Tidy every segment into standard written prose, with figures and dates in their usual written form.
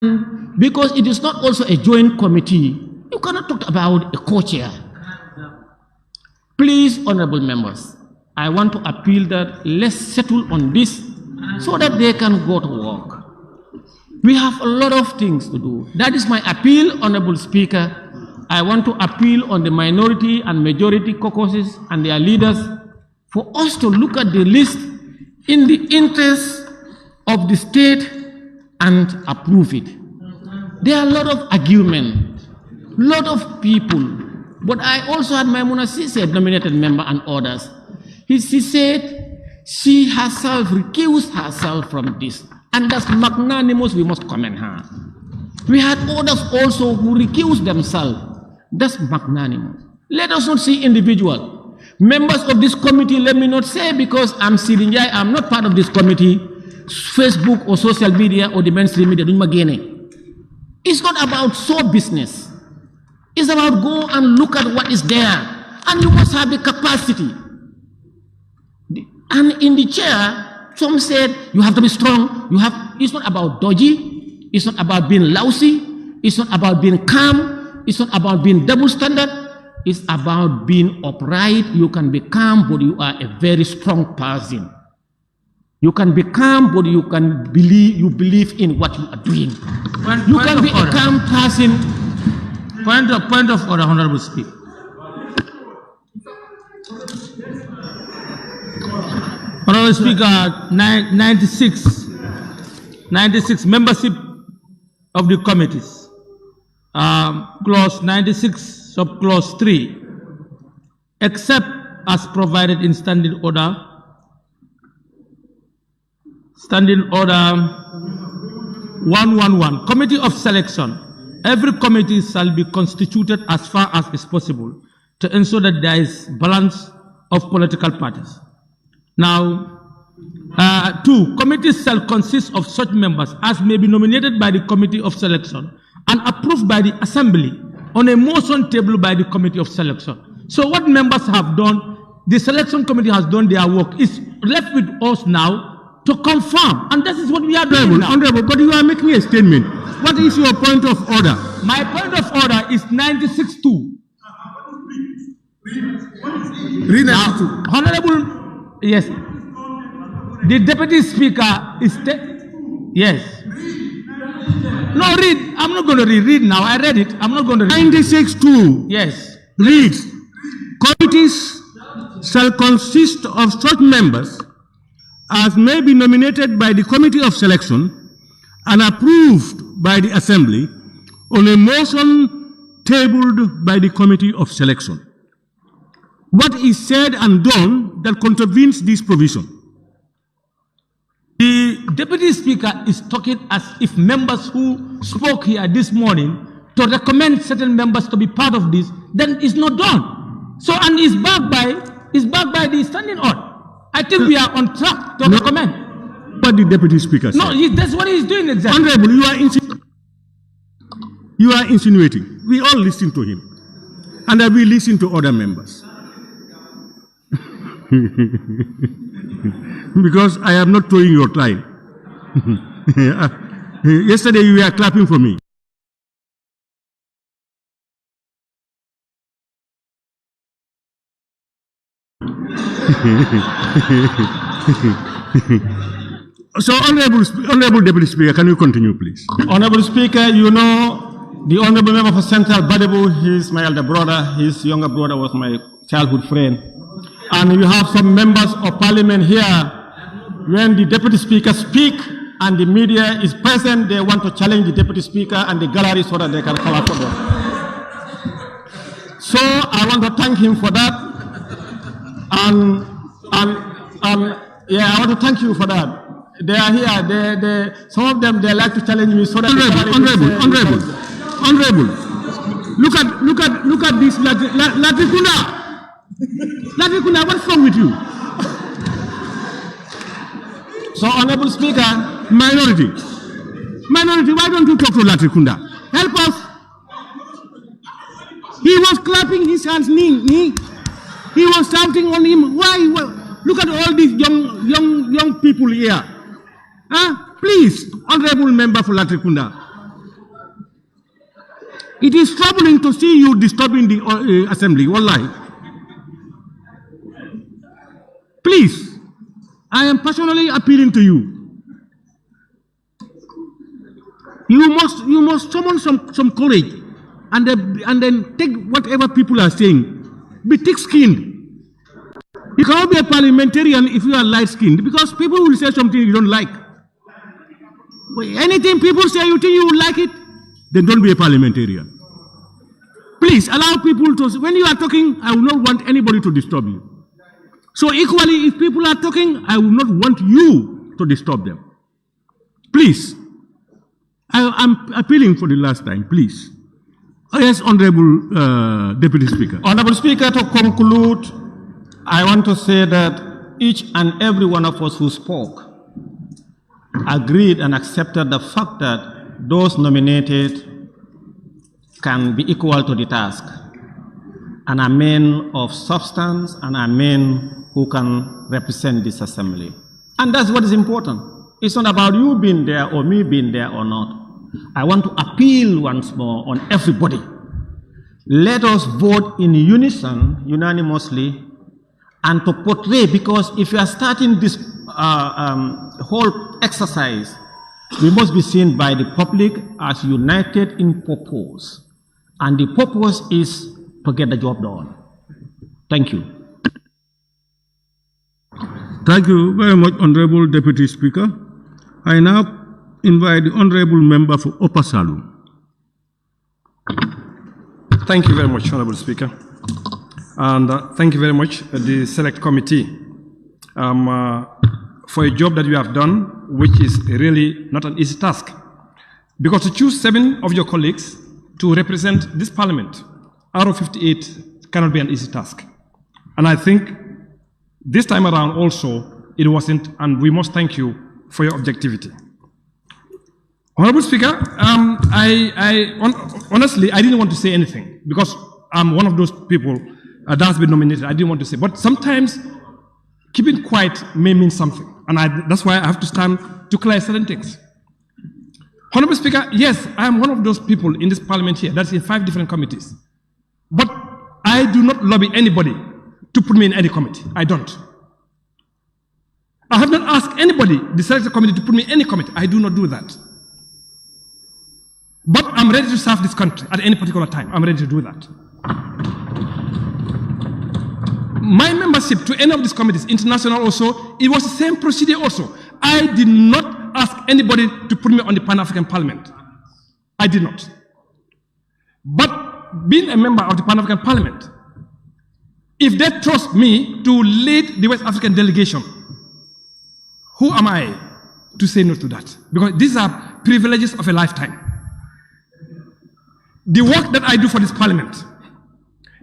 because it is not also a joint committee, you cannot talk about a co-chair. Please, honorable members, I want to appeal that let's settle on this so that they can go to work. We have a lot of things to do. That is my appeal, Honorable Speaker. I want to appeal on the minority and majority caucuses and their leaders for us to look at the list in the interest of the state and approve it. There are a lot of arguments, a lot of people, but I also had Maimuna Sise, nominated member, and others. She said she herself recused herself from this. And that's magnanimous, we must commend her. We had others also who recused themselves. That's magnanimous. Let us not see individual. Members of this committee, let me not say because I'm sitting here, I'm not part of this committee, Facebook or social media or the mainstream media. It's not about show business. It's about go and look at what is there. And you must have the capacity. And in the chair, some said you have to be strong. It's not about dodgy. It's not about being lousy. It's not about being calm. It's not about being double standard. It's about being upright. You can be calm, but you are a very strong person. You can be calm, but you believe in what you are doing. You can be a calm person. Point of order, Honorable Speaker. Honorable Speaker, 96 membership of the committees. Clause 96, subclause 3, except as provided in Standing Order 111, Committee of Selection. Every committee shall be constituted as far as is possible to ensure that there is balance of political parties. Now, 2, committees shall consist of such members as may be nominated by the Committee of Selection and approved by the Assembly on a motion tabled by the Committee of Selection. So what members have done, the Selection Committee has done their work. It's left with us now to confirm, and this is what we are doing now. Honorable, but you are making a statement. What is your point of order? My point of order is 96.2. Read 92. Honorable, yes. The Deputy Speaker is... Yes. No, read. I'm not going to read now. I read it. I'm not going to read. 96.2. Yes. Reads, committees shall consist of such members as may be nominated by the Committee of Selection and approved by the Assembly on a motion tabled by the Committee of Selection. What is said and done that contravenes this provision? The Deputy Speaker is talking as if members who spoke here this morning to recommend certain members to be part of this, then it's not done. So, and it's backed by the Standing Order. I think we are on track to recommend. What the Deputy Speaker said. No, that's what he's doing exactly. Honorable, you are insinuating. We all listen to him. And we listen to other members. Because I am not throwing your time. Yesterday you were clapping for me. So, Honorable Deputy Speaker, can you continue, please? Honorable Speaker, you know, the Honorable Member for Central Badebo, he's my elder brother, his younger brother was my childhood friend. And you have some members of parliament here, when the Deputy Speaker speaks and the media is present, they want to challenge the Deputy Speaker and the gallery so that they can cover for them. So I want to thank him for that. Yeah, I want to thank you for that. They are here. Some of them, they like to challenge me so that Honorable. Look at this Latrikunda. Latrikunda, what's wrong with you? So, Honorable Speaker, minority, why don't you talk to Latrikunda? Help us. He was clapping his hands, he was shouting on him. Why? Look at all these young people here. Please, Honorable Member for Latrikunda, It is troubling to see you disturbing the assembly. Wallahi. Please, I am personally appealing to you. You must summon some courage and then take whatever people are saying. Be thick-skinned. You cannot be a parliamentarian if you are light-skinned, because people will say something you don't like. Anything people say you think you will like it, then don't be a parliamentarian. Please allow people to, when you are talking, I will not want anybody to disturb you. So equally, if people are talking, I will not want you to disturb them. Please, I'm appealing for the last time, please. Yes, Honorable Deputy Speaker. Honorable Speaker, to conclude, I want to say that each and every one of us who spoke agreed and accepted the fact that those nominated can be equal to the task and are men of substance and are men who can represent this assembly. And that's what is important. It's not about you being there or me being there or not. I want to appeal once more on everybody. Let us vote in unison, unanimously, and to portray, because if you are starting this whole exercise, we must be seen by the public as united in purpose. And the purpose is to get the job done. Thank you. Thank you very much, Honorable Deputy Speaker. I now invite the Honorable Member for Upper Salu. Thank you very much, Honorable Speaker. And thank you very much, the Select Committee, for a job that you have done, which is really not an easy task. Because to choose 7 of your colleagues to represent this Parliament out of 58 cannot be an easy task. And I think this time around also, it wasn't, and we must thank you for your objectivity. Honorable Speaker, honestly, I didn't want to say anything because I'm one of those people that has been nominated. I didn't want to say, but sometimes keeping quiet may mean something, and that's why I have to stand to clear certain things. Honorable Speaker, yes, I am one of those people in this Parliament here that's in 5 different committees, but I do not lobby anybody to put me in any committee. I don't. I have not asked anybody, the Select Committee, to put me in any committee. I do not do that. But I'm ready to serve this country at any particular time. I'm ready to do that. My membership to any of these committees, international also, it was the same procedure also. I did not ask anybody to put me on the Pan-African Parliament. I did not. But being a member of the Pan-African Parliament, if they trust me to lead the West African delegation, who am I to say no to that? Because these are privileges of a lifetime. The work that I do for this Parliament,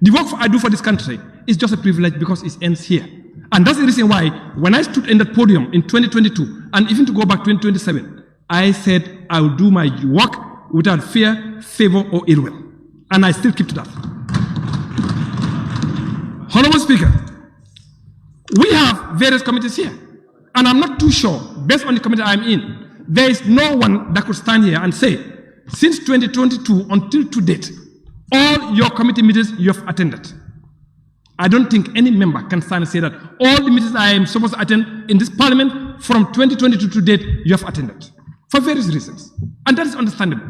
the work I do for this country is just a privilege because it ends here. And that's the reason why when I stood in that podium in 2022, and even to go back to 2027, I said I will do my work without fear, favor, or ill will. And I still keep to that. Honorable Speaker, we have various committees here. And I'm not too sure, based on the committee I'm in, there is no one that could stand here and say, since 2022 until to date, all your committee meetings you have attended. I don't think any member can stand and say that all the meetings I am supposed to attend in this Parliament from 2022 to date, you have attended. For various reasons. And that is understandable.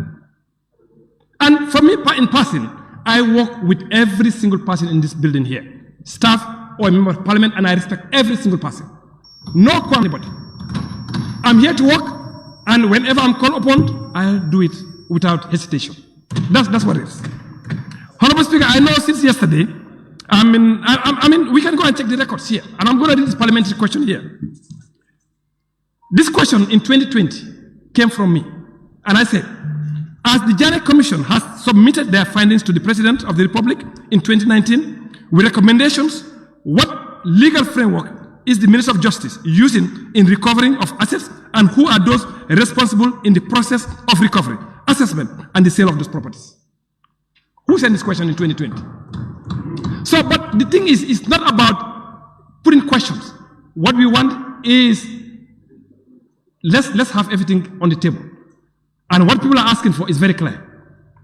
And for me, in passing, I work with every single person in this building here. Staff or a member of Parliament, and I respect every single person. No call anybody. I'm here to work, and whenever I'm called upon, I'll do it without hesitation. That's what it is. Honorable Speaker, I know since yesterday, I mean, we can go and check the records here, and I'm going to read this parliamentary question here. This question in 2020 came from me, and I said, as the Janet Commission has submitted their findings to the President of the Republic in 2019 with recommendations, what legal framework is the Minister of Justice using in recovering of assets, and who are those responsible in the process of recovery, assessment, and the sale of those properties? Who sent this question in 2020? So, but the thing is, it's not about putting questions. What we want is, let's have everything on the table. And what people are asking for is very clear.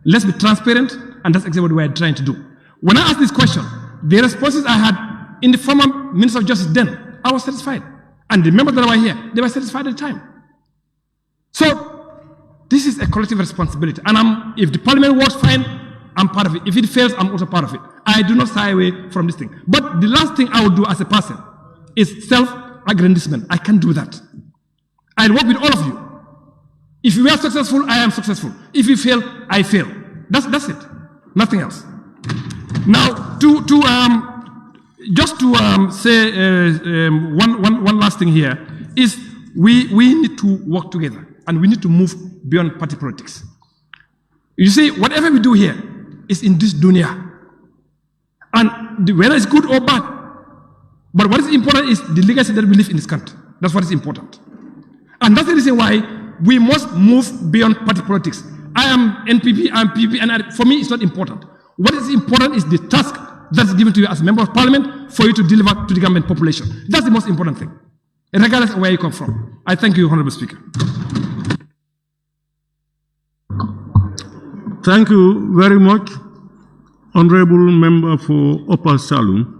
Let's be transparent, and that's exactly what we're trying to do. When I asked this question, the responses I had in the former Minister of Justice then, I was satisfied. And the members that were here, they were satisfied at the time. So, this is a collective responsibility. And if the parliament works fine, I'm part of it. If it fails, I'm also part of it. I do not shy away from this thing. But the last thing I would do as a person is self-aggrandizement. I can't do that. I'll work with all of you. If you are successful, I am successful. If you fail, I fail. That's it. Nothing else. Now, just to say one last thing here is we need to work together and we need to move beyond party politics. You see, whatever we do here is in this dunya. And whether it's good or bad, but what is important is the legacy that we live in this country. That's what is important. And that's the reason why we must move beyond party politics. I am NPP, I'm PP, and for me it's not important. What is important is the task that's given to you as a member of parliament for you to deliver to the government population. That's the most important thing, regardless of where you come from. I thank you, Honorable Speaker. Thank you very much, Honorable Member for Upper Salum.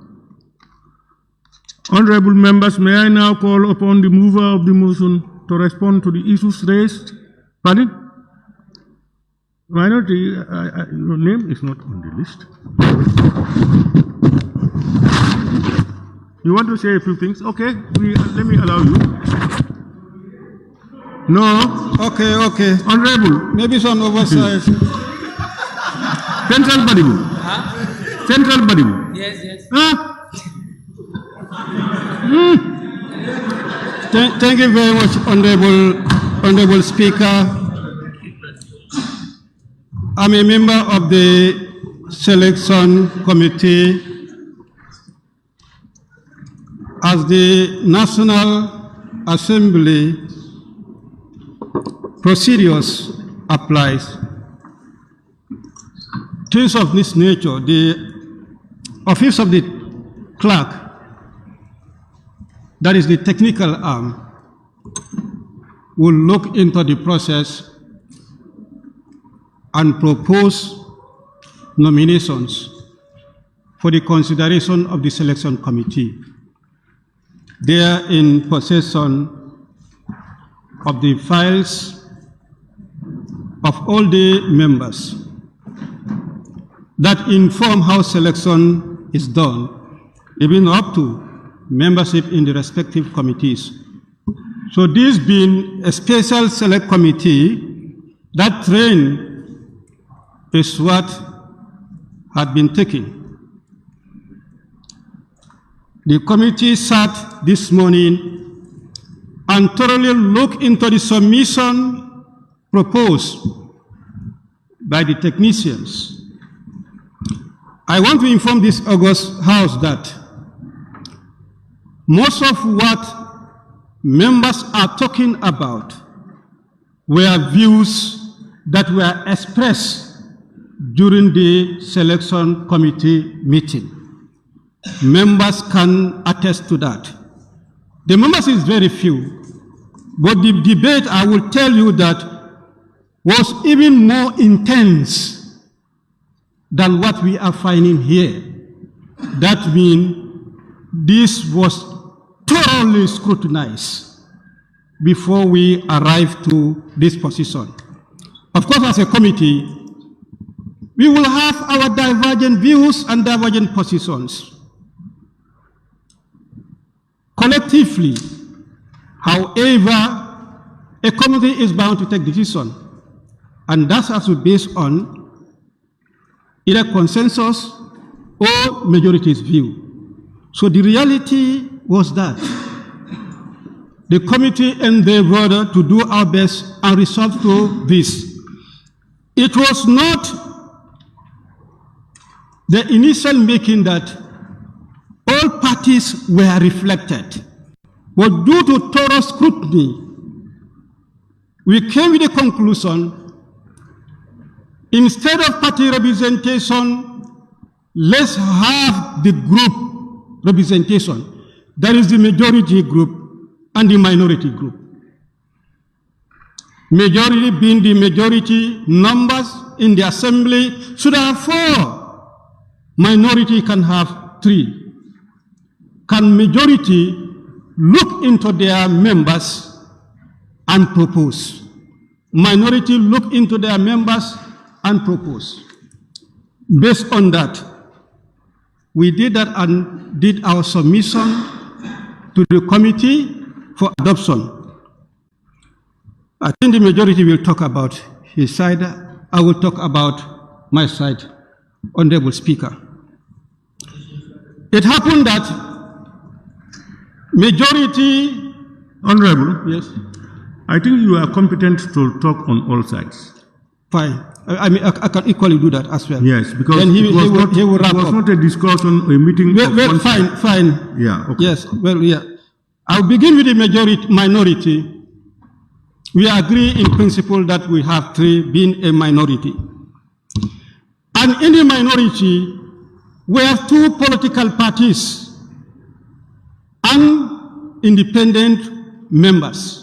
Honorable members, may I now call upon the mover of the motion to respond to the issues raised? Pardon? Minority, your name is not on the list. You want to say a few things? Okay, let me allow you. No. Okay. Honorable. Maybe some oversight. Central Badibu. Huh? Central Badibu. Yes. Huh? Thank you very much, Honorable Speaker. I'm a member of the Selection Committee. As the National Assembly procedures applies, things of this nature, the Office of the Clerk, that is the technical arm, will look into the process and propose nominations for the consideration of the Selection Committee. They are in possession of the files of all the members that inform how selection is done, even up to membership in the respective committees. So this being a special select committee, that train is what had been taken. The committee sat this morning and thoroughly looked into the submission proposed by the technicians. I want to inform this august House that most of what members are talking about were views that were expressed during the Selection Committee meeting. Members can attest to that. The members is very few, but the debate, I will tell you that, was even more intense than what we are finding here. That means this was thoroughly scrutinized before we arrived to this position. Of course, as a committee, we will have our divergent views and divergent positions. Collectively, however, a committee is bound to take decision, and that has to be based on either consensus or majority's view. So the reality was that the committee endeavored to do our best and resolve to this. It was not the initial making that all parties were reflected, but due to thorough scrutiny, we came with a conclusion: instead of party representation, let's have the group representation. That is the majority group and the minority group. majority being the majority numbers in the assembly, should have 4. Minority can have 3. Can majority look into their members and propose? Minority look into their members and propose. Based on that, we did that and did our submission to the committee for adoption. I think the majority will talk about his side. I will talk about my side, Honorable Speaker. It happened that majority... Honorable, Yes. I think you are competent to talk on all sides. Fine. I mean, I can equally do that as well. Yes, because then it was wrap not a discussion, a meeting. Well, fine. Yeah, okay. Yes, well, yeah. I'll begin with the minority. We agree in principle that we have 3 being a minority. And in the minority, we have 2 political parties and independent members.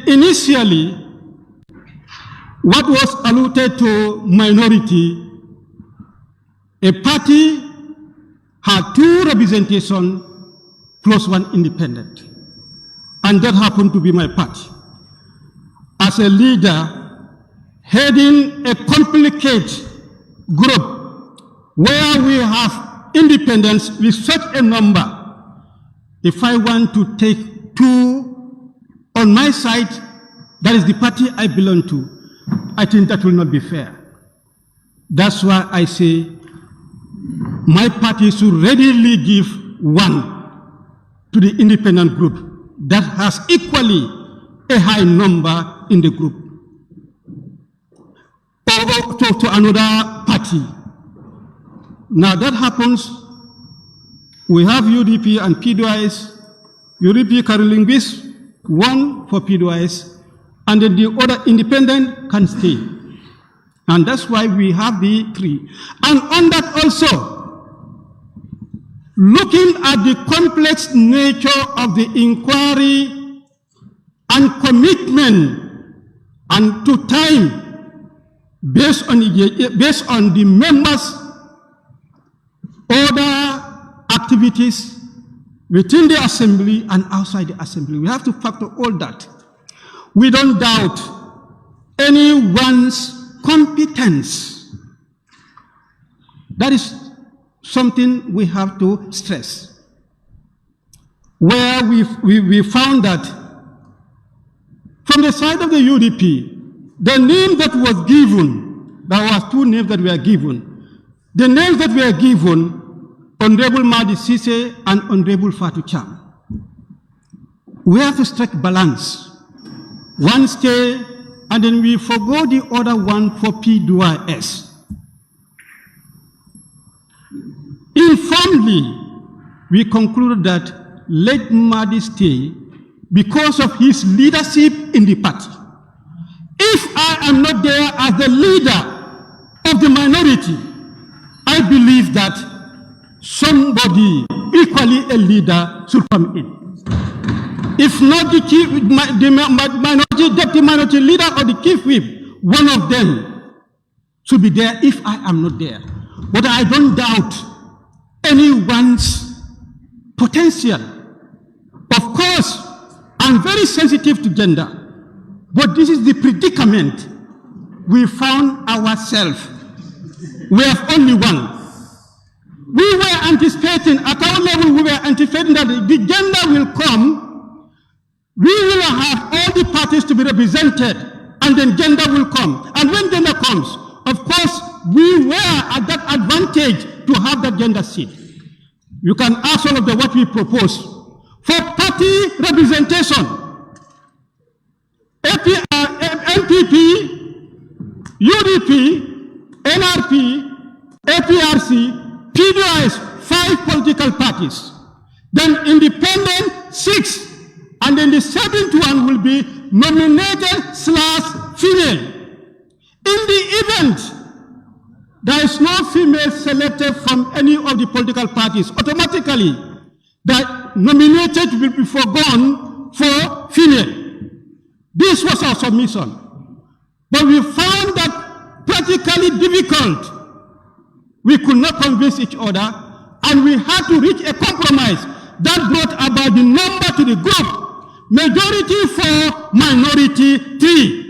Initially, what was alluded to minority, a party had 2 representation plus 1 independent. And that happened to be my party. As a leader, heading a complicated group where we have independence with such a number, if I want to take 2 on my side, that is the party I belong to, I think that will not be fair. That's why I say my party should readily give 1 to the independent group that has equally a high number in the group, or to another party. Now that happens, we have UDP and PDIS. UDP carrying this, 1 for PDIS, and then the other independent can stay. And that's why we have the 3. And on that also, looking at the complex nature of the inquiry and commitment and to time based on the members' other activities within the assembly and outside the assembly. We have to factor all that. We don't doubt anyone's competence. That is something we have to stress. Where we found that from the side of the UDP, the name that was given, there was 2 names that were given. The names that were given, Honorable Madi Sise and Honorable Fatou Cham. We have to strike balance. 1 stay, and then we forgo the other 1 for PDIS. Informally, we concluded that let Madi stay because of his leadership in the party. If I am not there as the leader of the minority, I believe that somebody, equally a leader, should come in. If not the deputy minority leader or the chief whip, one of them should be there if I am not there. But I don't doubt anyone's potential. Of course, I'm very sensitive to gender, but this is the predicament we found ourselves. We have only 1. We were anticipating, at our level, we were anticipating that the gender will come. We will have all the parties to be represented, and then gender will come. And when gender comes, of course, we were at that advantage to have that gender seat. You can ask all of them what we propose. For party representation, MPP, UDP, NRP, APRC, PDIS, 5 political parties. Then independent, 6. And then the 7th one will be nominated / female. In the event there is no female selected from any of the political parties, automatically the nominated will be forgone for female. This was our submission. But we found that practically difficult. We could not convince each other, and we had to reach a compromise that brought about the number to the group. Majority 4, minority 3.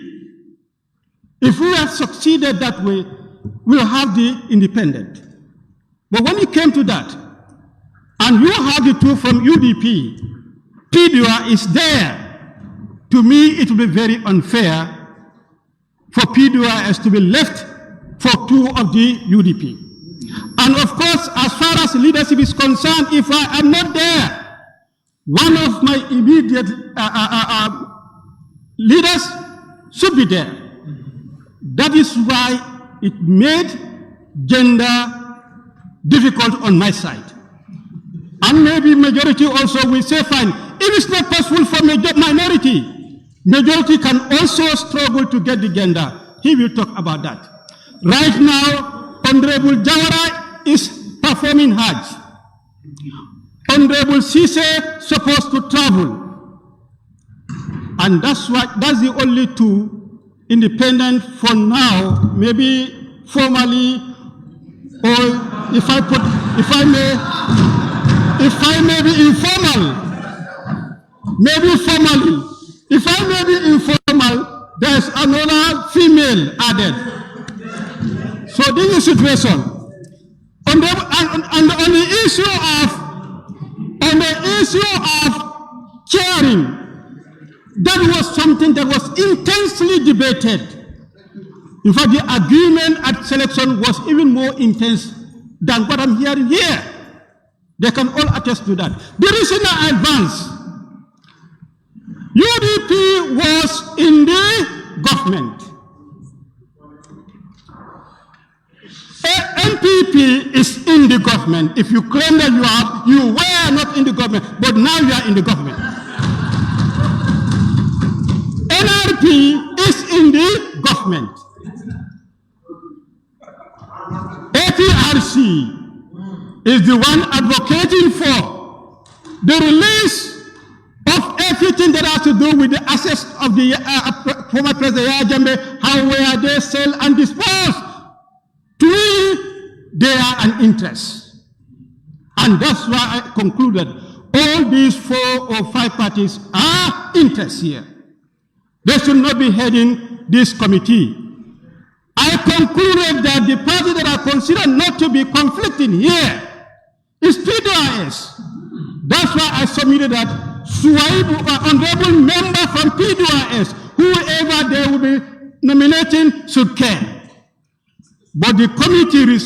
If we had succeeded that way, we'll have the independent. But when it came to that, and you have the two from UDP, PDUA is there. To me, it will be very unfair for PDUA to be left for 2 of the UDP. And of course, as far as leadership is concerned, if I am not there, one of my immediate leaders should be there. That is why it made gender difficult on my side. And maybe majority also will say, fine, if it's not possible for minority, majority can also struggle to get the gender. He will talk about that. Right now, Honorable Jawara is performing Hajj. Honorable Sise supposed to travel. And that's the only 2 independent for now, maybe formally, or if I may be informal, maybe formally. If I may be informal, there's another female added. So this is the situation. On the issue of chairing, that was something that was intensely debated. In fact, the agreement at selection was even more intense than what I'm hearing here. They can all attest to that. The reason I advance, UDP was in the government. MPP is in the government. If you claim that you were not in the government, but now you are in the government. NRP is in the government. APRC is the one advocating for the release of everything that has to do with the assets of the former President Yahya Jammeh, how were they sold and disposed. To me, they are an interest. And that's why I concluded all these 4 or 5 parties are interests here. They should not be heading this committee. I concluded that the party that I consider not to be conflicting here is PDUIS. That's why I submitted that honorable member from PDUIS, whoever they will be nominating should care. But the committee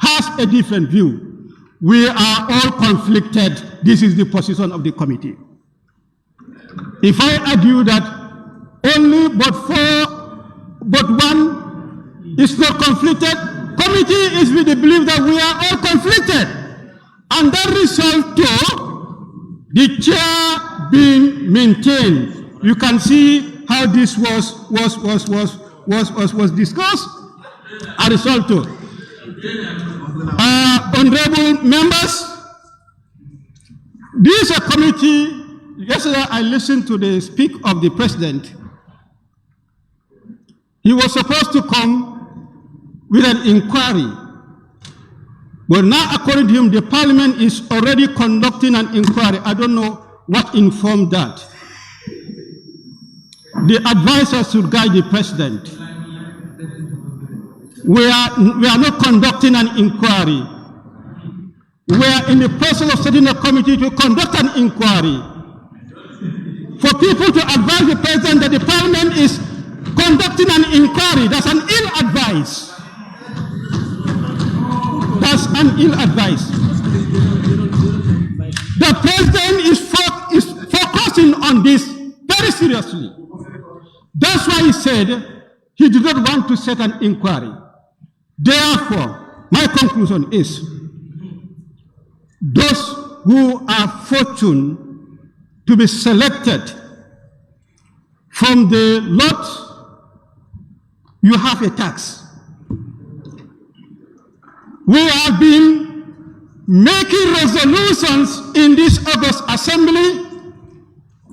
has a different view. We are all conflicted. This is the position of the committee. If I argue that only but 1 is not conflicted, committee is with the belief that we are all conflicted. And that result to the chair being maintained. You can see how this was discussed. A result to honorable members, this is a committee. Yesterday I listened to the speech of the president. He was supposed to come with an inquiry. But now, according to him, the parliament is already conducting an inquiry. I don't know what informed that. The advisors should guide the president. We are not conducting an inquiry. We are in the process of setting a committee to conduct an inquiry. For people to advise the president that the parliament is conducting an inquiry, that's an ill advice. That's an ill advice. The president is focusing on this very seriously. That's why he said he did not want to set an inquiry. Therefore, my conclusion is, those who are fortunate to be selected from the lot, you have a tax. We have been making resolutions in this August Assembly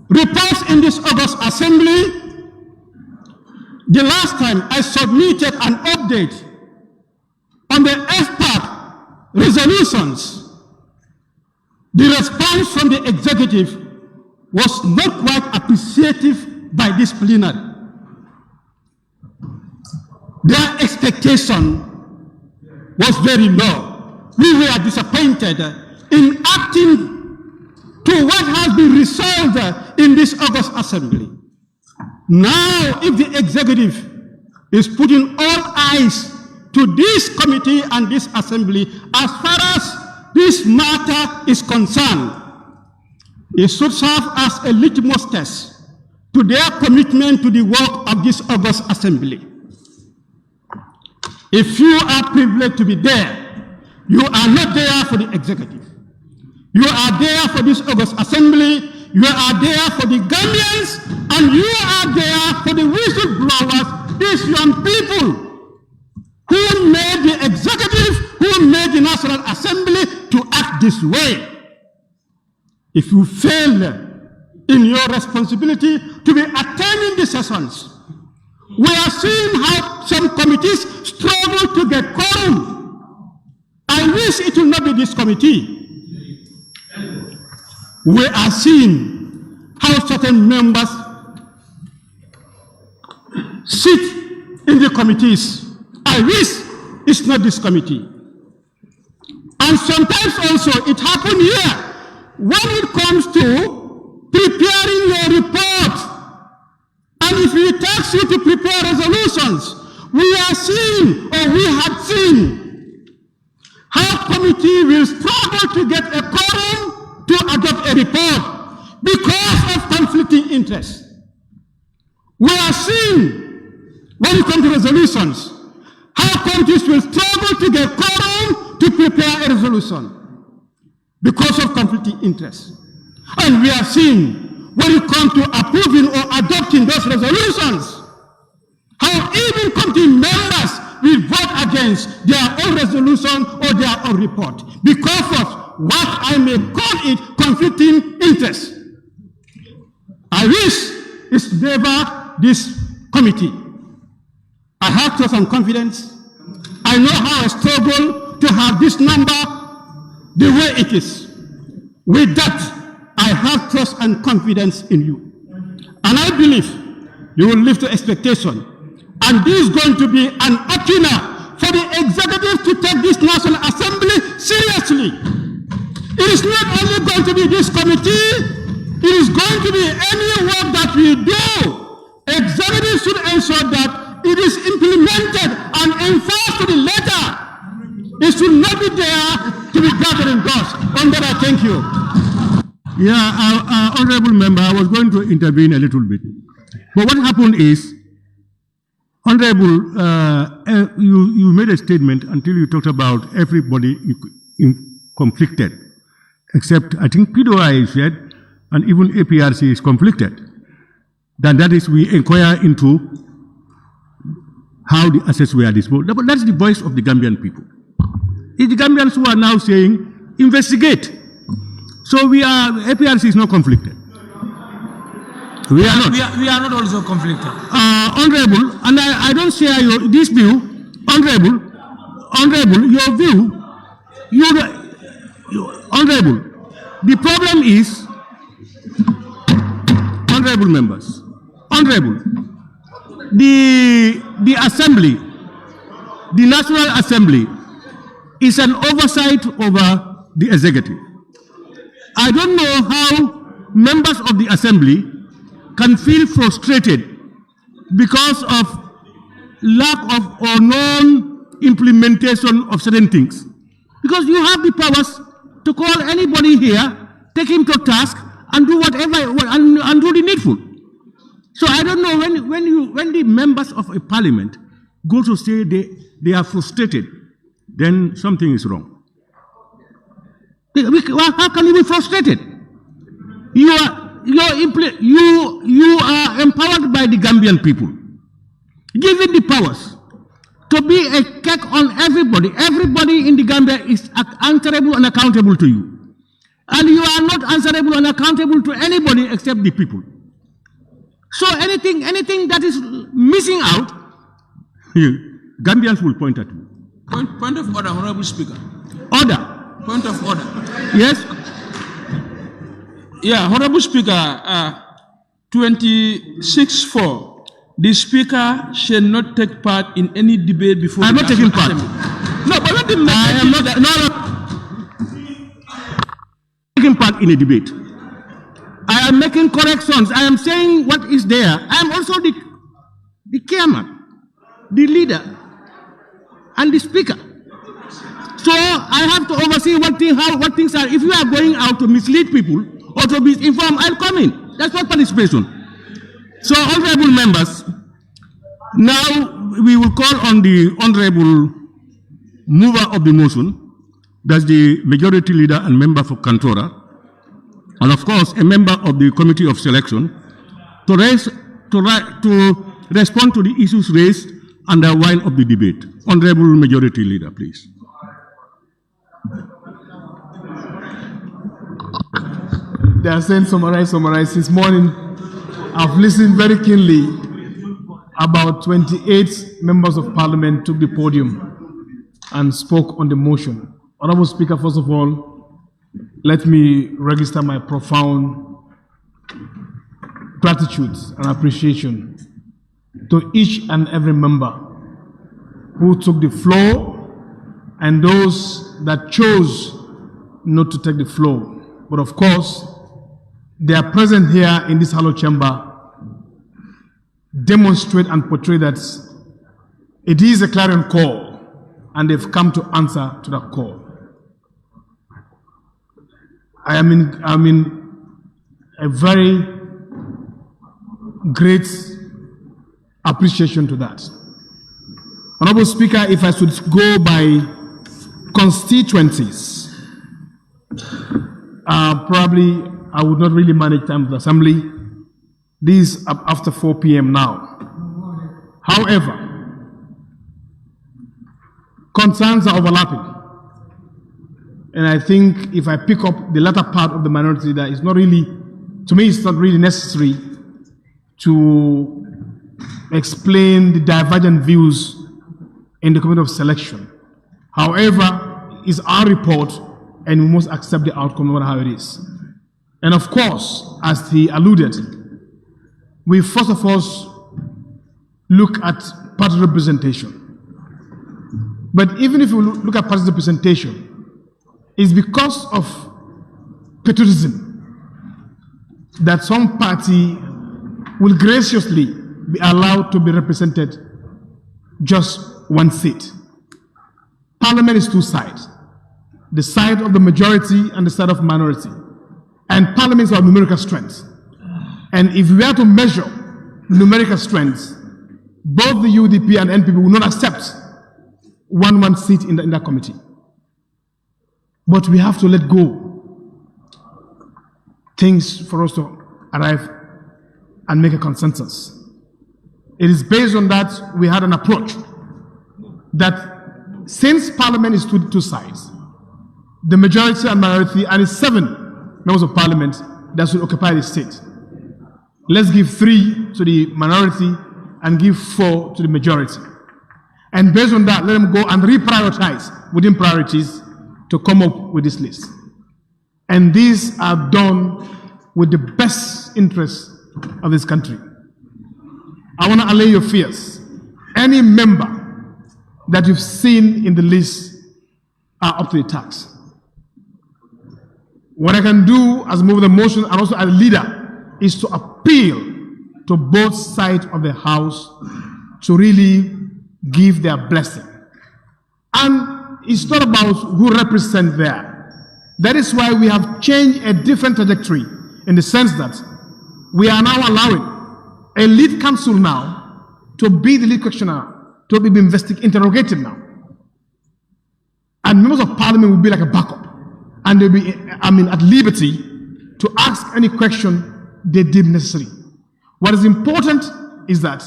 reports in this August Assembly. The last time I submitted an update on the FPAC resolutions, the response from the executive was not quite appreciative by this plenary. Their expectation was very low. We were disappointed in acting to what has been resolved in this August Assembly. Now, if the executive is putting all eyes to this committee and this assembly, as far as this matter is concerned, it should serve as a litmus test to their commitment to the work of this August Assembly. If you are privileged to be there, you are not there for the executive. You are there for this August Assembly. You are there for the Gambians, and you are there for the whistleblowers, these young people who made the executive, who made the National Assembly to act this way. If you fail in your responsibility to be attending the sessions, we are seeing how some committees struggle to get quorum. I wish it will not be this committee. We are seeing how certain members sit in the committees. I wish it's not this committee. And sometimes also it happens here when it comes to preparing your report. And if it takes you to prepare resolutions, we are seeing, or we have seen, how committee will struggle to get a quorum to adopt a report because of conflicting interests. We are seeing, when it comes to resolutions, how committees will struggle to get quorum to prepare a resolution because of conflicting interests. And we are seeing, when it comes to approving or adopting those resolutions, how even committee members will vote against their own resolution or their own report because of what I may call it conflicting interests. I wish it's never this committee. I have trust and confidence. I know how I struggle to have this number the way it is. With that, I have trust and confidence in you. And I believe you will live to expectation. And this is going to be an opener for the executive to take this National Assembly seriously. It is not only going to be this committee, it is going to be any work that we do. Executive should ensure that it is implemented and enforced to the letter. It should not be there to be gathering dust. On that, I thank you. Yeah, honorable member, I was going to intervene a little bit. But what happened is, honorable, you made a statement until you talked about everybody conflicted, except I think PDOI said, and even APRC is conflicted. That is, we inquire into how the assets were disposed. But that's the voice of the Gambian people. It's the Gambians who are now saying, investigate. So APRC is not conflicted. We are not. We are not also conflicted. Honorable, and I don't share this view. Honorable, your view, Honorable, the problem is, honorable members, honorable, the assembly, the National Assembly is an oversight over the executive. I don't know how members of the assembly can feel frustrated because of lack of or non-implementation of certain things. Because you have the powers to call anybody here, take him to task, and do whatever, and do the needful. So I don't know when the members of a parliament go to say they are frustrated, then something is wrong. How can you be frustrated? You are empowered by the Gambian people, given the powers to be a check on everybody. Everybody in the Gambia is answerable and accountable to you. And you are not answerable and accountable to anybody except the people. So anything that is missing out, Gambians will point at you. Point of order, Honorable Speaker. Order. Point of order. Yes? Yeah, Honorable Speaker, 26(4). The Speaker shall not take part in any debate before I am not taking part. No, but let him I am not taking part in a debate. I am making corrections. I am saying what is there. I am also the chairman, the leader, and the speaker. So I have to oversee what things are. If you are going out to mislead people or to be informed, I'll come in. That's not participation. So, honorable members, now we will call on the honorable mover of the motion, that's the majority leader and member for Kantora, and of course a member of the committee of selection, to respond to the issues raised and the wind of the debate. Honorable majority leader, please. They are saying summarize. This morning, I've listened very keenly. About 28 members of parliament took the podium and spoke on the motion. Honorable Speaker, first of all, let me register my profound gratitude and appreciation to each and every member who took the floor and those that chose not to take the floor. But of course, they are present here in this hollow chamber, demonstrate and portray that it is a clarion call, and they've come to answer to that call. I am in a very great appreciation to that. Honorable Speaker, if I should go by constituencies, probably I would not really manage time of the assembly. This is after 4 p.m. now. However, concerns are overlapping. And I think if I pick up the latter part of the minority, that is not really, to me, it's not really necessary to explain the divergent views in the committee of selection. However, it's our report and we must accept the outcome no matter how it is. And of course, as he alluded, we first of all look at party representation. But even if we look at party representation, it's because of patriotism that some party will graciously be allowed to be represented just one seat. Parliament is two sides, the side of the majority and the side of minority. And parliaments are numerical strengths. And if we are to measure numerical strengths, both the UDP and NPP will not accept one seat in that committee. But we have to let go things for us to arrive and make a consensus. It is based on that we had an approach that since parliament is two sides, the majority and minority, and it's 7 members of parliament that should occupy the seat. Let's give 3 to the minority and give 4 to the majority. And based on that, let them go and reprioritize within priorities to come up with this list. And these are done with the best interests of this country. I want to allay your fears. Any member that you've seen in the list are up to the task. What I can do as a mover of the motion and also as a leader is to appeal to both sides of the House to really give their blessing. And it's not about who represents there. That is why we have changed a different trajectory in the sense that we are now allowing a lead counsel now to be the lead questioner, to be interrogated now. And members of parliament will be like a backup. And they'll be, at liberty to ask any question they deem necessary. What is important is that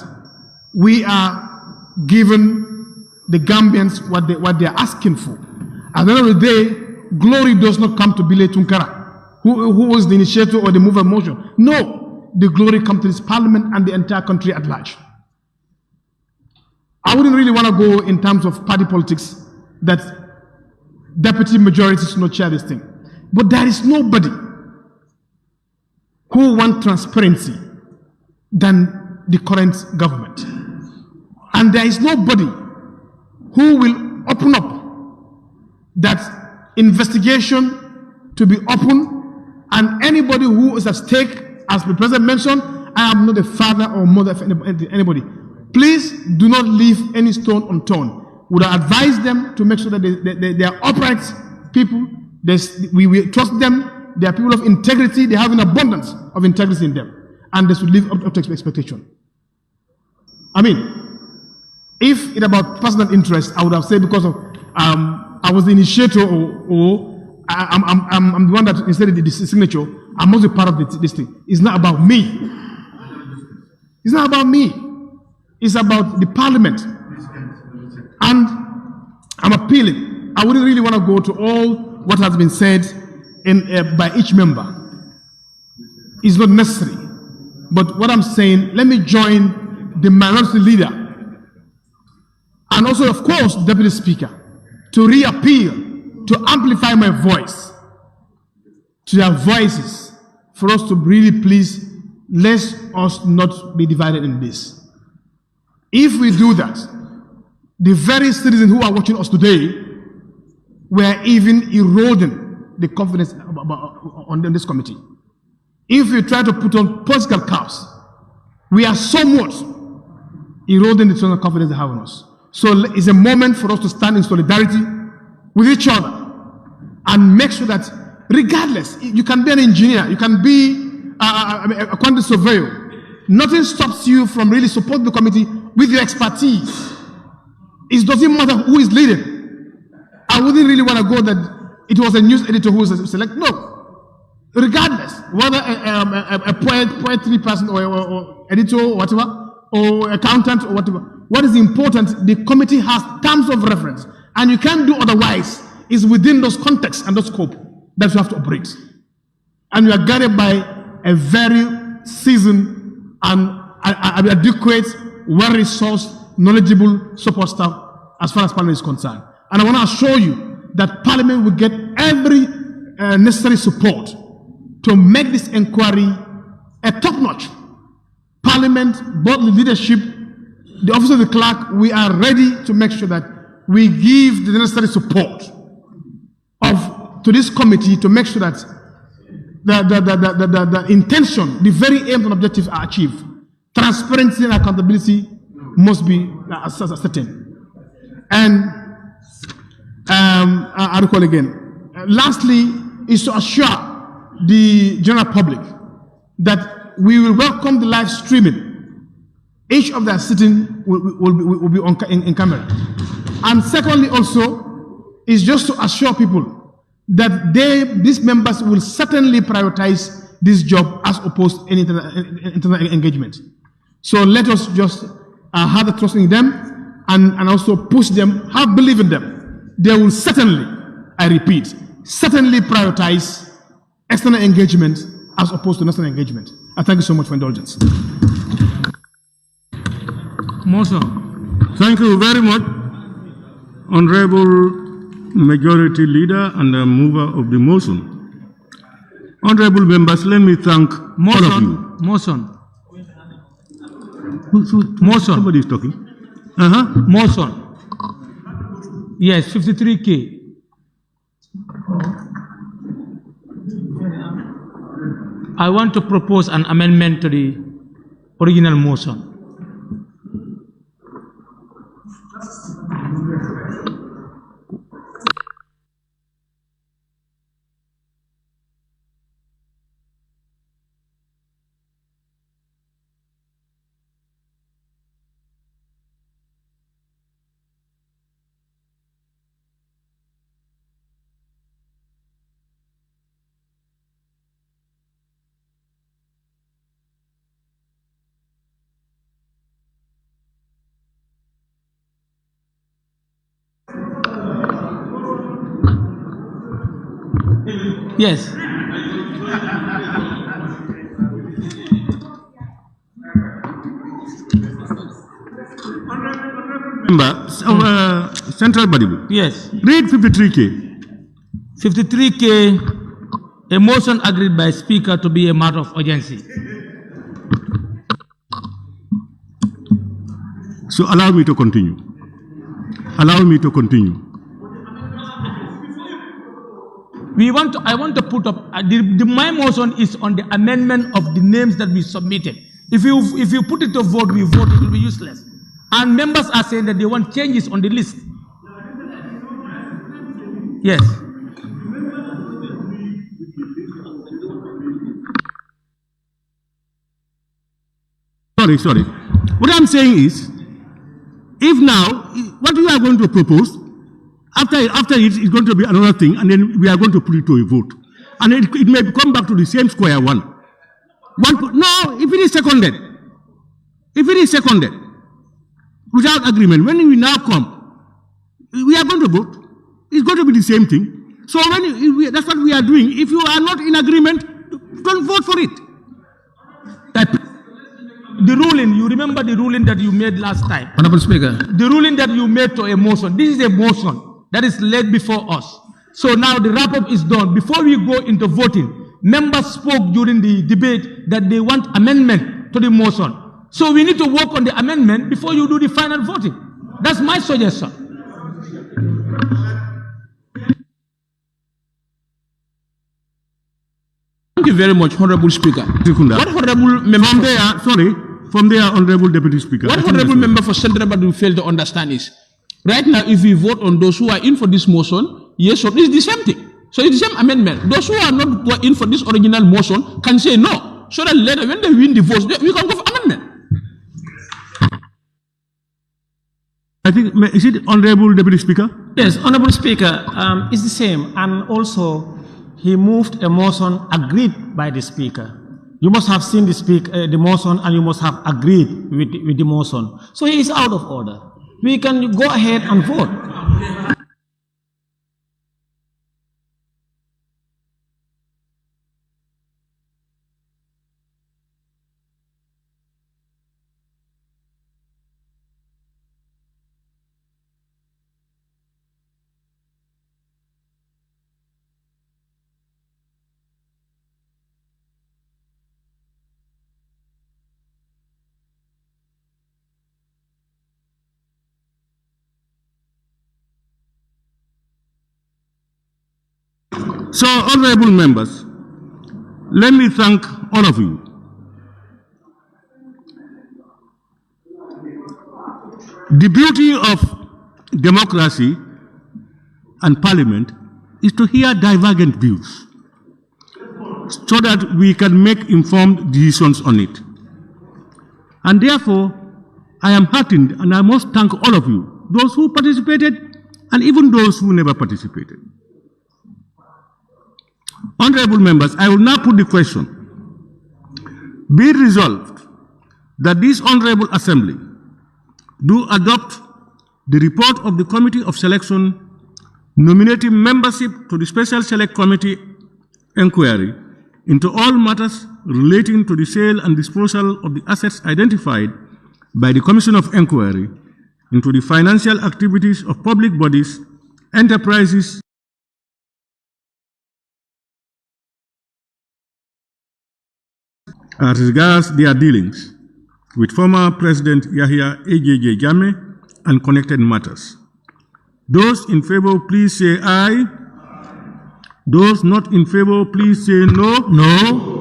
we are giving the Gambians what they are asking for. At the end of the day, glory does not come to Bile Tunkara. who was the initiator or the mover of motion. No, the glory comes to this parliament and the entire country at large. I wouldn't really want to go in terms of party politics that deputy majorities not chair this thing. But there is nobody who wants transparency than the current government. And there is nobody who will open up that investigation to be open, and anybody who is at stake, as the president mentioned, I am not the father or mother of anybody. Please do not leave any stone unturned. We would advise them to make sure that they are upright people. We trust them. They are people of integrity. They have an abundance of integrity in them. And they should live up to expectation. I mean, if it's about personal interest, I would have said because of I was the initiator or I'm the one that instead of the signature, I must be part of this thing. It's not about me. It's not about me. It's about the parliament. And I'm appealing. I wouldn't really want to go to all what has been said by each member. It's not necessary. But what I'm saying, let me join the minority leader and also, of course, the Deputy Speaker to reappeal, to amplify my voice, to their voices, for us to really please, let us not be divided in this. If we do that, the very citizens who are watching us today were even eroding the confidence on this committee. If we try to put on political caps, we are somewhat eroding the total confidence they have in us. So it's a moment for us to stand in solidarity with each other and make sure that regardless, you can be an engineer, you can be a quantity surveyor, nothing stops you from really supporting the committee with your expertise. It doesn't matter who is leading. I wouldn't really want to go that it was a news editor who was selected. No. Regardless, whether a poetry person or editor or whatever, or accountant or whatever, what is important, the committee has terms of reference, and you can't do otherwise. It's within those contexts and those scope that you have to operate. And you are guided by a very seasoned and adequate, well-resourced, knowledgeable support staff as far as Parliament is concerned. And I want to assure you that Parliament will get every necessary support to make this inquiry a top-notch. Parliament, both the leadership, the office of the clerk, we are ready to make sure that we give the necessary support to this committee to make sure that the intention, the very aim and objectives are achieved. Transparency and accountability must be certain. And I'll recall again. Lastly, is to assure the general public that we will welcome the live streaming. Each of their sitting will be in camera. And secondly also, is just to assure people that these members will certainly prioritize this job as opposed to any internal engagement. So let us just have the trust in them and also push them, have belief in them. They will certainly, I repeat, certainly prioritize external engagement as opposed to national engagement. I thank you so much for indulgence. Motion. Thank you very much, Honorable Majority Leader and the mover of the motion. Honorable members, let me thank all of you. Motion. Motion. Somebody is talking. Motion. Yes, 53K. I want to propose an amendment to the original motion. Yes. Central Body. Yes. Read 53K. 53K, a motion agreed by Speaker to be a matter of urgency. So allow me to continue. Allow me to continue. I want to put up, my motion is on the amendment of the names that we submitted. If you put it to vote, we vote, it will be useless. And members are saying that they want changes on the list. Yes. Sorry. What I'm saying is, if now, what you are going to propose, after it's going to be another thing, and then we are going to put it to a vote. And it may come back to the same square one. No, if it is seconded, without agreement, when we now come, we are going to vote. It's going to be the same thing. So that's what we are doing. If you are not in agreement, don't vote for it. The ruling, you remember the ruling that you made last time? Honorable Speaker. The ruling that you made to a motion. This is a motion that is laid before us. So now the wrap-up is done. Before we go into voting, members spoke during the debate that they want amendment to the motion. So we need to work on the amendment before you do the final voting. That's my suggestion. Thank you very much, Honorable Speaker. What honorable member? From there, Honorable Deputy Speaker. What honorable member for Central Badu failed to understand is, right now, if we vote on those who are in for this motion, yes, so it's the same thing. So it's the same amendment. Those who are not in for this original motion can say no. So that later, when they win the votes, we can go for amendment. I think, is it Honorable Deputy Speaker? Yes, Honorable Speaker, it's the same. And also, he moved a motion agreed by the Speaker. You must have seen the motion, and you must have agreed with the motion. So he is out of order. We can go ahead and vote. So, honorable members, let me thank all of you. The beauty of democracy and parliament is to hear divergent views so that we can make informed decisions on it. And therefore, I am heartened, and I must thank all of you, those who participated and even those who never participated. Honorable members, I will now put the question. Be it resolved that this Honorable Assembly do adopt the report of the Committee of Selection nominating membership to the Special Select Committee inquiry into all matters relating to the sale and disposal of the assets identified by the Commission of Inquiry into the financial activities of public bodies, enterprises, as regards their dealings with former President Yahya AJJ Jammeh and connected matters. Those in favor, please say aye. Those not in favor, please say no. No.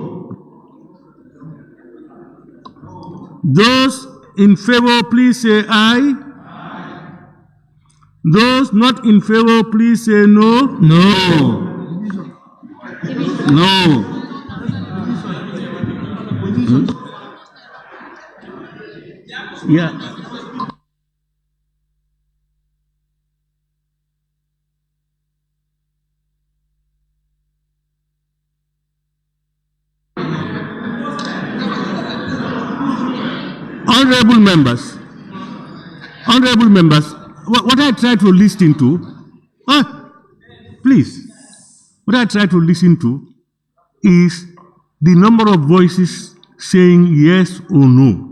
Those in favor, please say aye. Those not in favor, please say no. No. No. Yeah. Honorable members, what I try to listen to, please, what I try to listen to is the number of voices saying yes or no.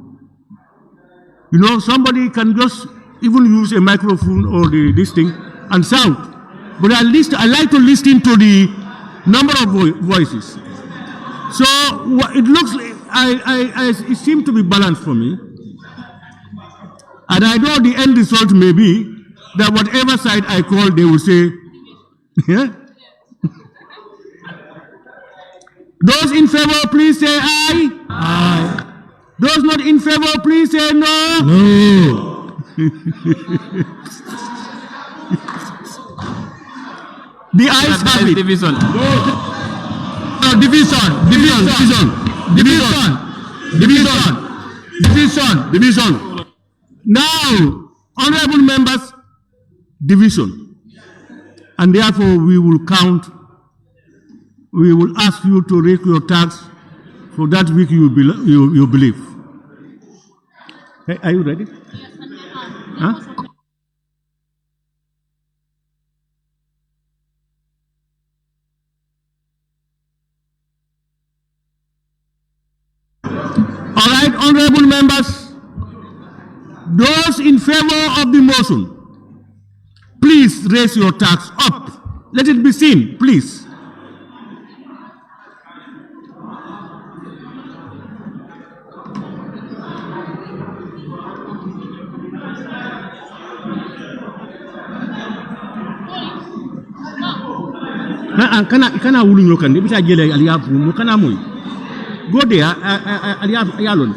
You know, somebody can just even use a microphone or this thing and shout. But at least I like to listen to the number of voices. So it looks like it seems to be balanced for me. And I know the end result may be that whatever side I call, they will say, yeah? Those in favor, please say aye. Aye. Those not in favor, please say no. No. The ayes have it. Division. No, division. Now, honorable members, division. And therefore, we will count, we will ask you to rate your tax for that week you believe. Hey, are you ready? Huh? All right, honorable members, those in favor of the motion, please raise your tax up. Let it be seen, please. Kana wulu nyokan de bisa jele aliafu mo kana moy. Go there aliafu yalon.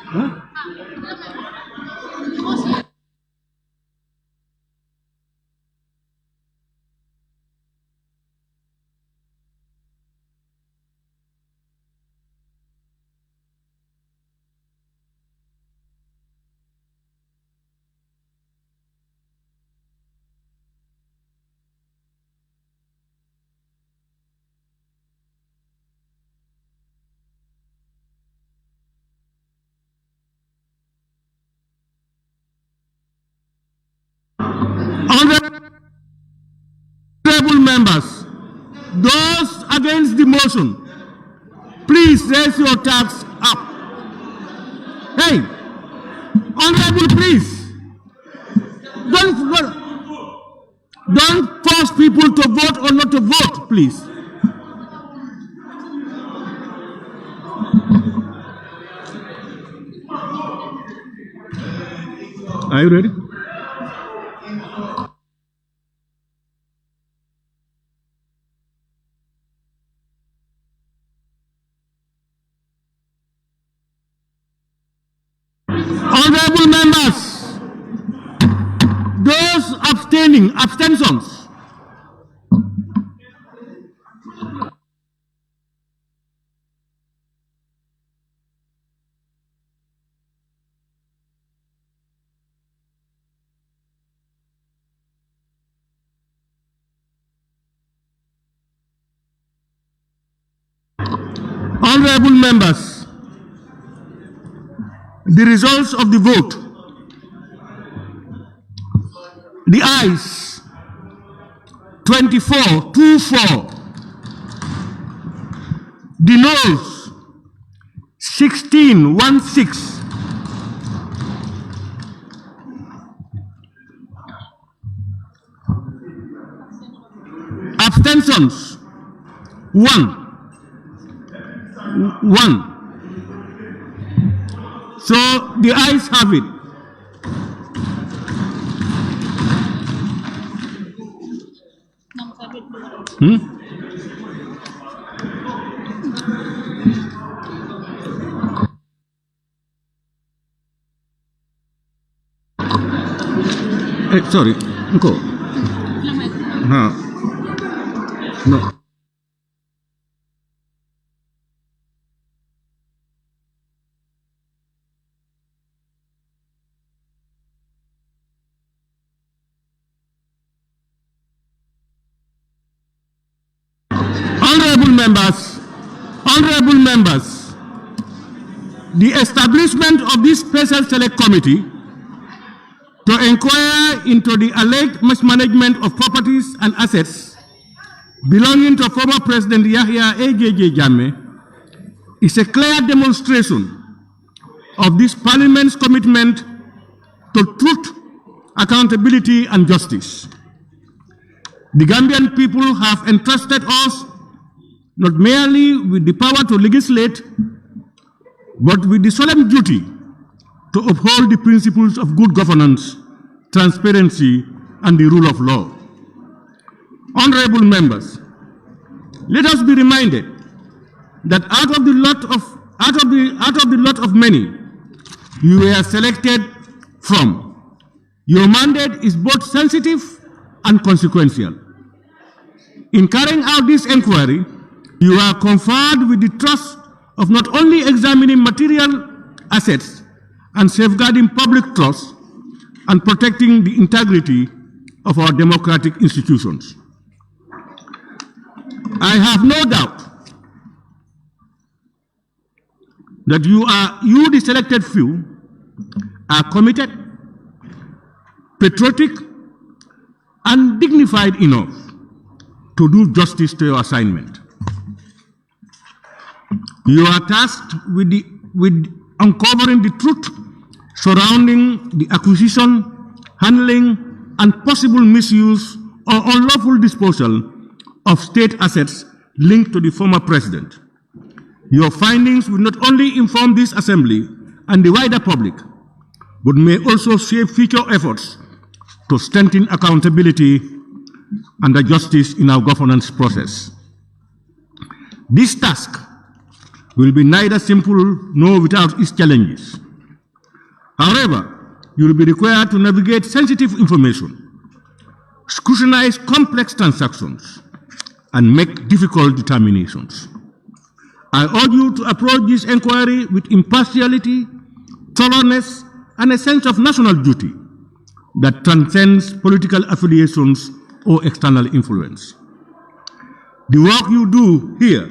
Huh? Honorable members, those against the motion, please raise your tax up. Hey, honorable, please, don't force people to vote or not to vote, please. Are you ready? Honorable members, those abstentions. Honorable members, the results of the vote. The ayes 24-24. The noes 16-16. Abstentions 1. So the ayes have it. Sorry, go. No. Honorable members, the establishment of this special select committee to inquire into the alleged mismanagement of properties and assets belonging to former President Yahya A.J.J. Jammeh is a clear demonstration of this Parliament's commitment to truth, accountability, and justice. The Gambian people have entrusted us not merely with the power to legislate, but with the solemn duty to uphold the principles of good governance, transparency, and the rule of law. Honorable members, let us be reminded that out of the lot of many you were selected from, your mandate is both sensitive and consequential. In carrying out this inquiry, you are conferred with the trust of not only examining material assets and safeguarding public trust and protecting the integrity of our democratic institutions. I have no doubt that you, the selected few, are committed, patriotic, and dignified enough to do justice to your assignment. You are tasked with uncovering the truth surrounding the acquisition, handling, and possible misuse or unlawful disposal of state assets linked to the former president. Your findings will not only inform this assembly and the wider public, but may also shape future efforts to strengthen accountability and justice in our governance process. This task will be neither simple nor without its challenges. However, you will be required to navigate sensitive information, scrutinize complex transactions, and make difficult determinations. I urge you to approach this inquiry with impartiality, thoroughness, and a sense of national duty that transcends political affiliations or external influence. The work you do here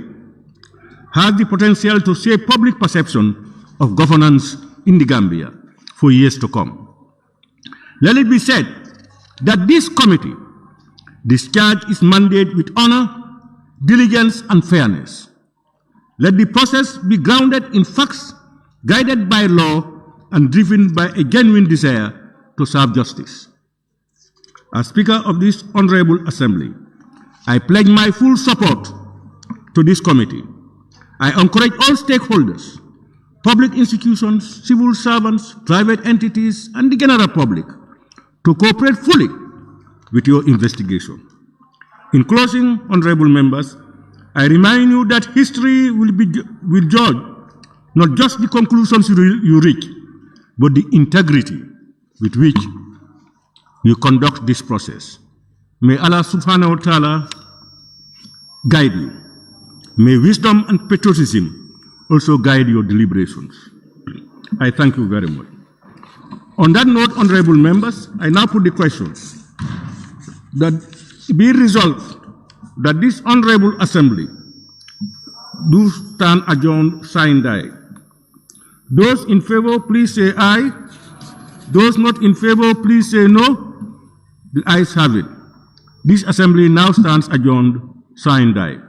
has the potential to shape public perception of governance in the Gambia for years to come. Let it be said that this committee discharged its mandate with honor, diligence, and fairness. Let the process be grounded in facts, guided by law, and driven by a genuine desire to serve justice. As Speaker of this Honorable Assembly, I pledge my full support to this committee. I encourage all stakeholders, public institutions, civil servants, private entities, and the general public to cooperate fully with your investigation. In closing, honorable members, I remind you that history will judge not just the conclusions you reach, but the integrity with which you conduct this process. May Allah subhanahu wa ta'ala guide you. May wisdom and patriotism also guide your deliberations. I thank you very much. On that note, honorable members, I now put the questions. That be resolved that this honorable assembly do stand adjourned, sign die. Those in favor, please say aye. Those not in favor, please say no. The ayes have it. This assembly now stands adjourned, sign die.